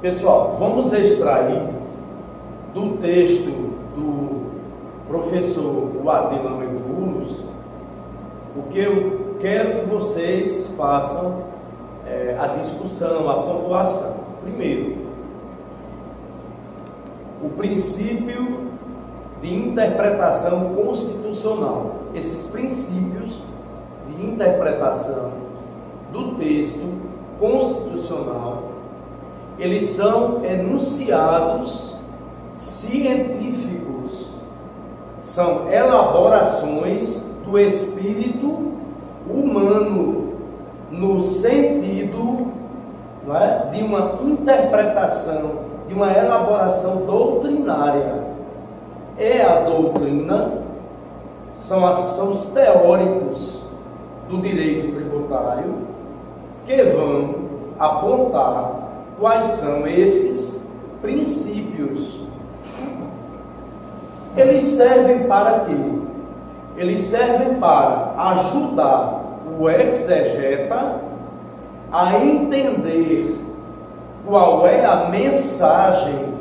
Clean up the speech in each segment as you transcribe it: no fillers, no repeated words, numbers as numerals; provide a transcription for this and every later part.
Pessoal, vamos extrair do texto do professor Adila Mergulhos o que eu quero que vocês façam a discussão, a pontuação. Primeiro, o princípio de interpretação constitucional. Esses princípios de interpretação do texto constitucional, eles são enunciados científicos, são elaborações do espírito humano, no sentido, não é, de uma interpretação, de uma elaboração doutrinária. É a doutrina, são os teóricos do direito tributário que vão apontar quais são esses princípios. Eles servem para quê? Eles servem para ajudar o exegeta a entender qual é a mensagem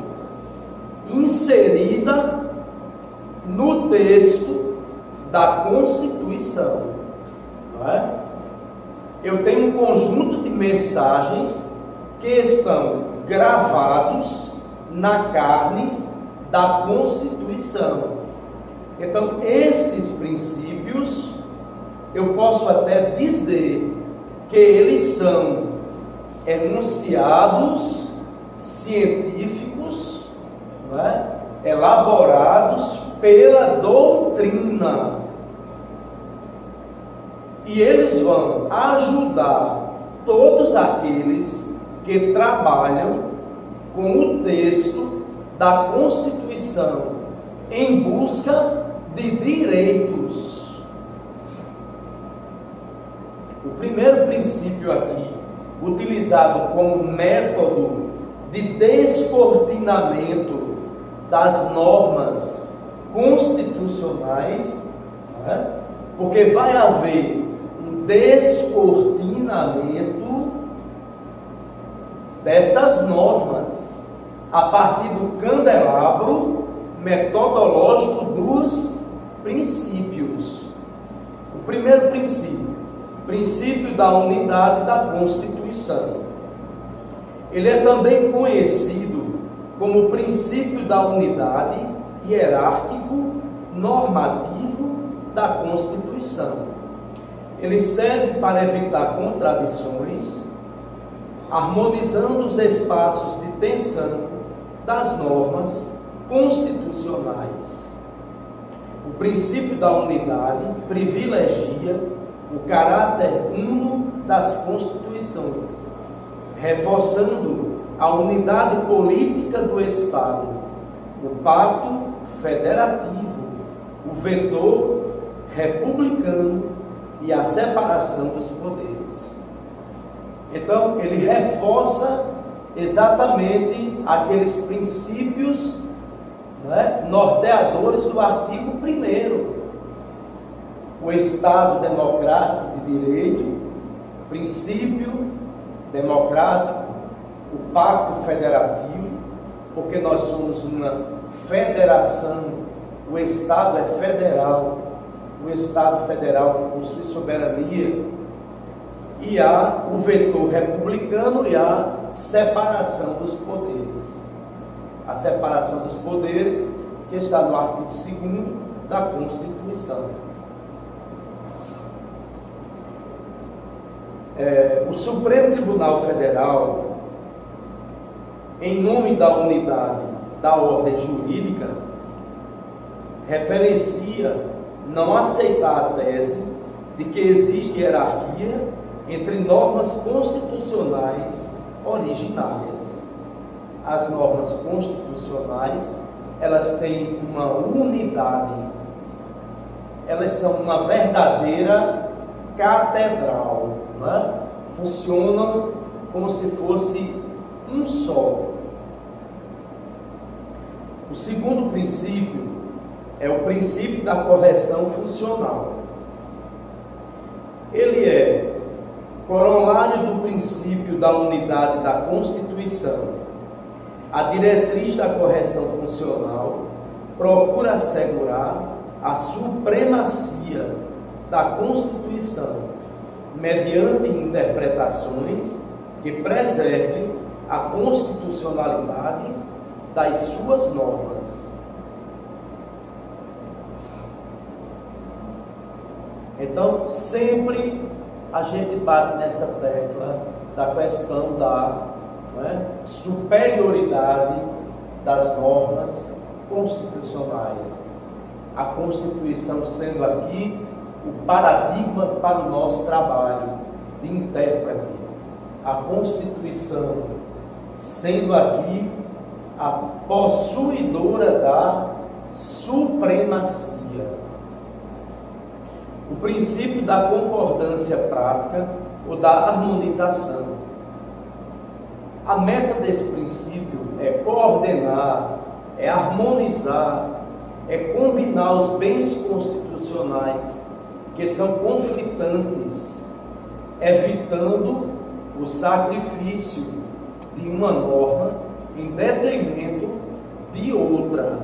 inserida no texto da Constituição. Não é? Eu tenho um conjunto de mensagens que estão gravados na carne da Constituição. Então, estes princípios, eu posso até dizer que eles são enunciados científicos, não é? Elaborados pela doutrina. E eles vão ajudar todos aqueles que trabalham com o texto da Constituição em busca de direitos. O primeiro princípio aqui, utilizado como método de descortinamento das normas constitucionais, não é? Porque vai haver um descortinamento destas normas a partir do candelabro metodológico dos princípios. O primeiro princípio, princípio da unidade da Constituição. Ele é também conhecido como o princípio da unidade hierárquico normativo da Constituição. Ele serve para evitar contradições, harmonizando os espaços de tensão das normas constitucionais. O princípio da unidade privilegia o caráter uno das constituições, reforçando a unidade política do Estado, o pacto federativo, o vetor republicano e a separação dos poderes. Então, ele reforça exatamente aqueles princípios, né, norteadores do artigo 1º. O Estado democrático de direito, princípio democrático, o pacto federativo, porque nós somos uma federação, o Estado é federal, o Estado federal possui soberania, e há o vetor republicano e a separação dos poderes. A separação dos poderes que está no artigo 2º da Constituição. O Supremo Tribunal Federal, em nome da unidade da ordem jurídica, referencia não aceitar a tese de que existe hierarquia entre normas constitucionais originárias. As normas constitucionais, elas têm uma unidade, elas são uma verdadeira catedral, né? Funcionam como se fosse um só. O segundo princípio é o princípio da correção funcional. Ele é corolário do princípio da unidade da Constituição A diretriz da correção funcional procura assegurar a supremacia da Constituição mediante interpretações que preservem a constitucionalidade das suas normas. Então, sempre a gente bate nessa tecla da questão da superioridade das normas constitucionais. A Constituição sendo aqui o paradigma para o nosso trabalho de intérprete. A Constituição sendo aqui a possuidora da supremacia. O princípio da concordância prática ou da harmonização. A meta desse princípio é coordenar, é harmonizar, é combinar os bens constitucionais que são conflitantes, evitando o sacrifício de uma norma em detrimento de outra.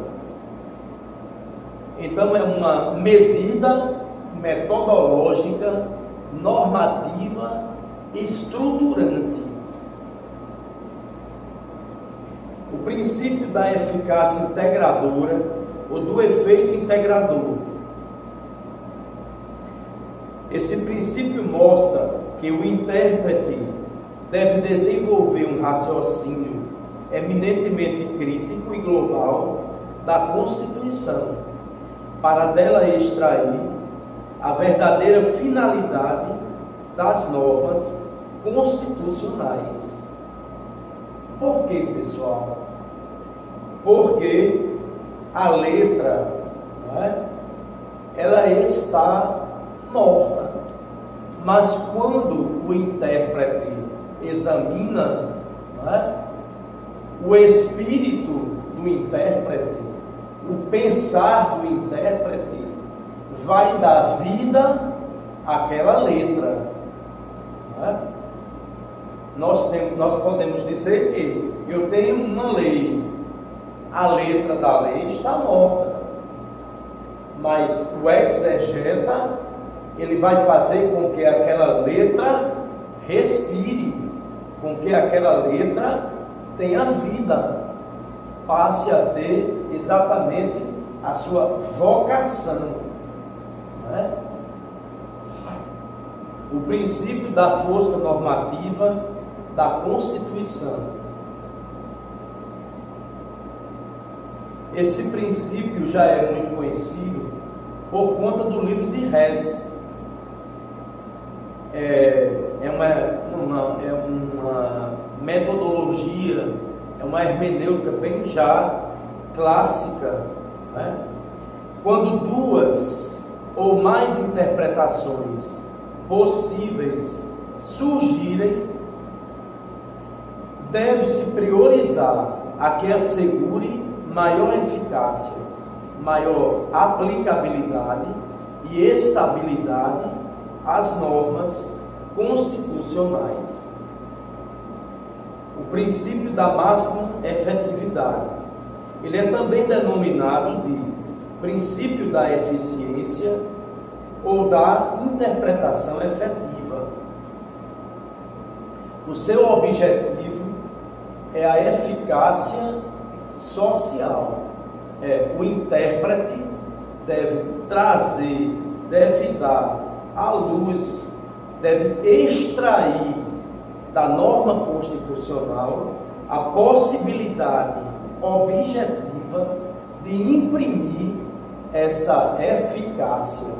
Então é uma medida metodológica, normativa, estruturante. O princípio da eficácia integradora ou do efeito integrador. Esse princípio mostra que o intérprete deve desenvolver um raciocínio eminentemente crítico e global da Constituição, para dela extrair a verdadeira finalidade das normas constitucionais. Por quê, pessoal? Porque a letra, ela está morta, mas quando o intérprete examina, o espírito do intérprete, o pensar do intérprete, vai dar vida àquela letra. Nós podemos dizer que eu tenho uma lei, a letra da lei está morta, mas o exegeta, ele vai fazer com que aquela letra respire, com que aquela letra tenha vida, passe a ter exatamente a sua vocação. O princípio da força normativa da Constituição. Esse princípio já é muito conhecido por conta do livro de Hess. É uma metodologia, é uma hermenêutica bem já clássica, Quando duas ou mais interpretações possíveis surgirem, deve-se priorizar a que assegure maior eficácia, maior aplicabilidade e estabilidade às normas constitucionais. O princípio da máxima efetividade, ele é também denominado de princípio da eficiência ou da interpretação efetiva. O seu objetivo é a eficácia social. O intérprete deve trazer, deve dar à luz, deve extrair da norma constitucional a possibilidade objetiva de imprimir essa eficácia.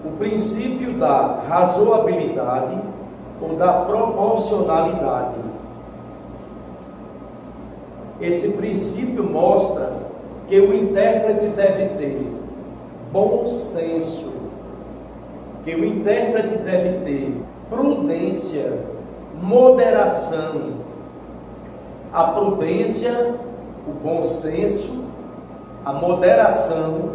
O princípio da razoabilidade ou da proporcionalidade. Esse princípio mostra que o intérprete deve ter bom senso, que o intérprete deve ter prudência, moderação. A prudência, o bom senso, a moderação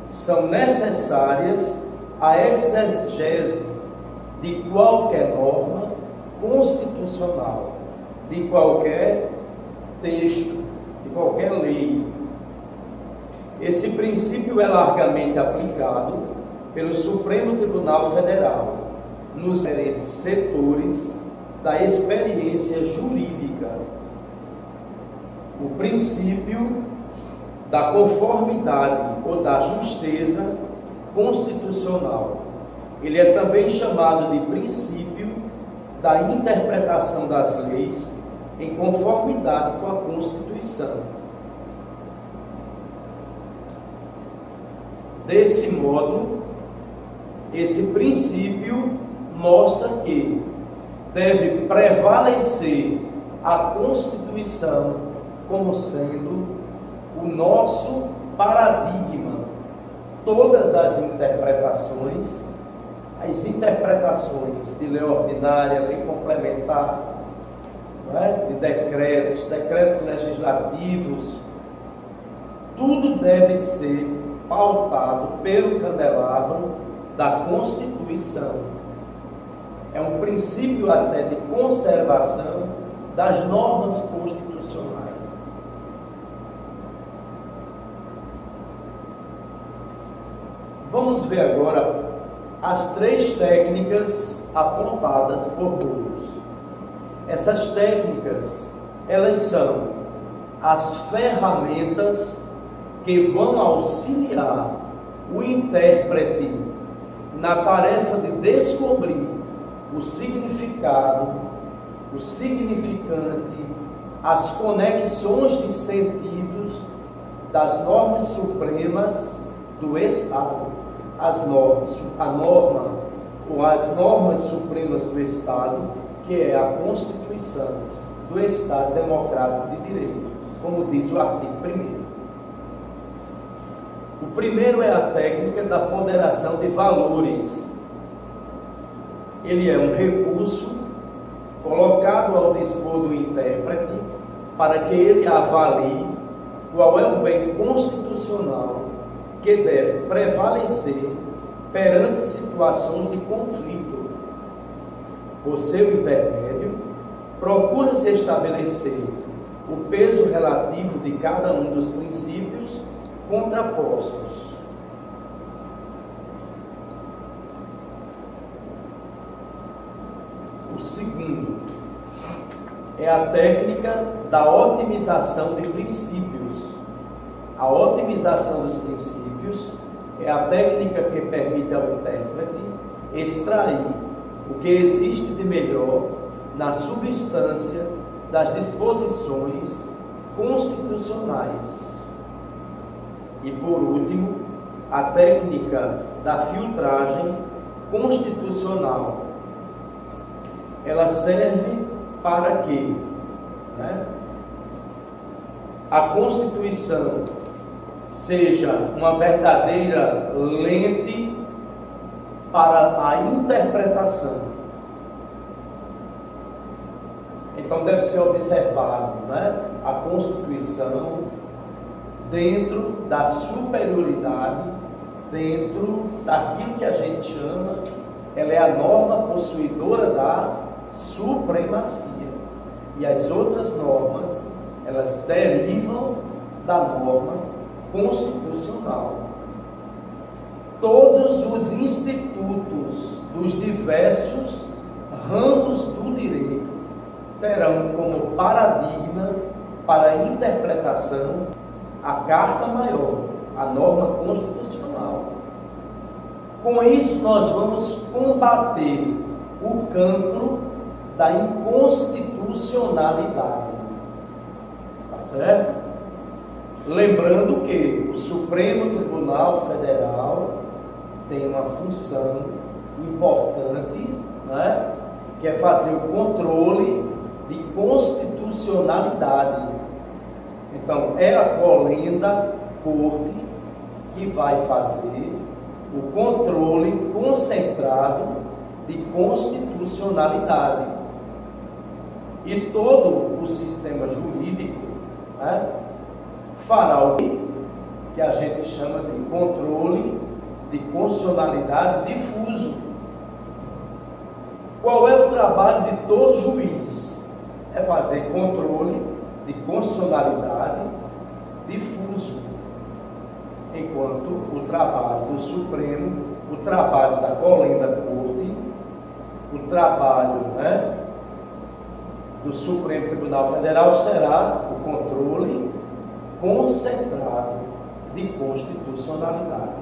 são necessárias à exegese de qualquer norma constitucional de qualquer texto, de qualquer lei. Esse princípio é largamente aplicado pelo Supremo Tribunal Federal nos diferentes setores da experiência jurídica. O princípio da conformidade ou da justeza constitucional. Ele é também chamado de princípio da interpretação das leis em conformidade com a Constituição. Desse modo, esse princípio mostra que deve prevalecer a Constituição como sendo o nosso paradigma. Todas as interpretações de lei ordinária, lei complementar, de decretos legislativos, tudo deve ser pautado pelo candelabro da Constituição. É um princípio até de conservação das normas constitucionais. Vamos ver agora as 3 técnicas apontadas por Bolos. Essas técnicas, elas são as ferramentas que vão auxiliar o intérprete na tarefa de descobrir o significado, o significante, as conexões de sentidos das normas supremas do Estado. As normas supremas do Estado, que é a Constituição do Estado Democrático de Direito, como diz o artigo 1º. O primeiro é a técnica da ponderação de valores. Ele é um recurso colocado ao dispor do intérprete para que ele avalie qual é o bem constitucional que deve prevalecer perante situações de conflito. Por seu intermédio, procura-se estabelecer o peso relativo de cada um dos princípios contrapostos. O segundo é a técnica da otimização de princípios. A otimização dos princípios é a técnica que permite ao intérprete extrair o que existe de melhor na substância das disposições constitucionais. E por último, a técnica da filtragem constitucional. Ela serve para que a Constituição seja uma verdadeira lente para a interpretação. Então deve ser observado a Constituição dentro da superioridade, dentro daquilo que a gente chama, ela é a norma possuidora da supremacia. E as outras normas, elas derivam da norma constitucional. Todos os institutos dos diversos ramos do direito terão como paradigma para a interpretação a Carta Maior, a norma constitucional. Com isso, nós vamos combater o cancro da inconstitucionalidade. Tá certo? Lembrando que o Supremo Tribunal Federal tem uma função importante, que é fazer o controle de constitucionalidade. Então, é a colenda corte que vai fazer o controle concentrado de constitucionalidade. E todo o sistema jurídico fará o que a gente chama de controle de constitucionalidade difuso. Qual é o trabalho de todo juiz? É fazer controle de constitucionalidade difuso, enquanto o trabalho do Supremo, o trabalho da Colenda Corte, o trabalho do Supremo Tribunal Federal será o controle concentrado de constitucionalidade.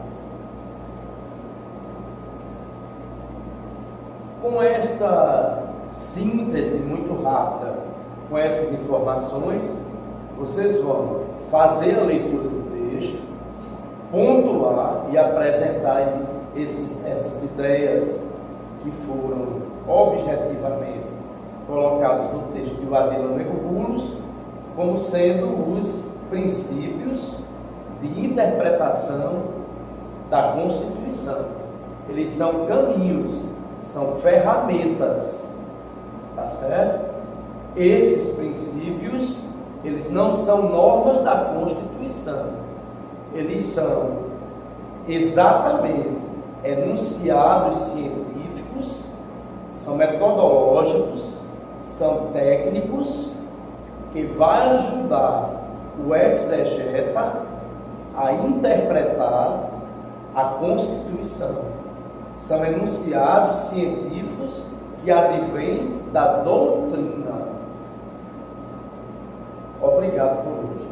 Com essa síntese muito rápida, com essas informações, vocês vão fazer a leitura do texto, pontuar e apresentar essas ideias que foram objetivamente colocadas no texto de Adilano Neco-Bulos como sendo os princípios de interpretação da Constituição. Eles são caminhos, são ferramentas, tá certo? Esses princípios, eles não são normas da Constituição, eles são exatamente enunciados científicos, são metodológicos, são técnicos, que vai ajudar o exegeta a interpretar a Constituição. São enunciados científicos que advêm da doutrina. Obrigado por hoje.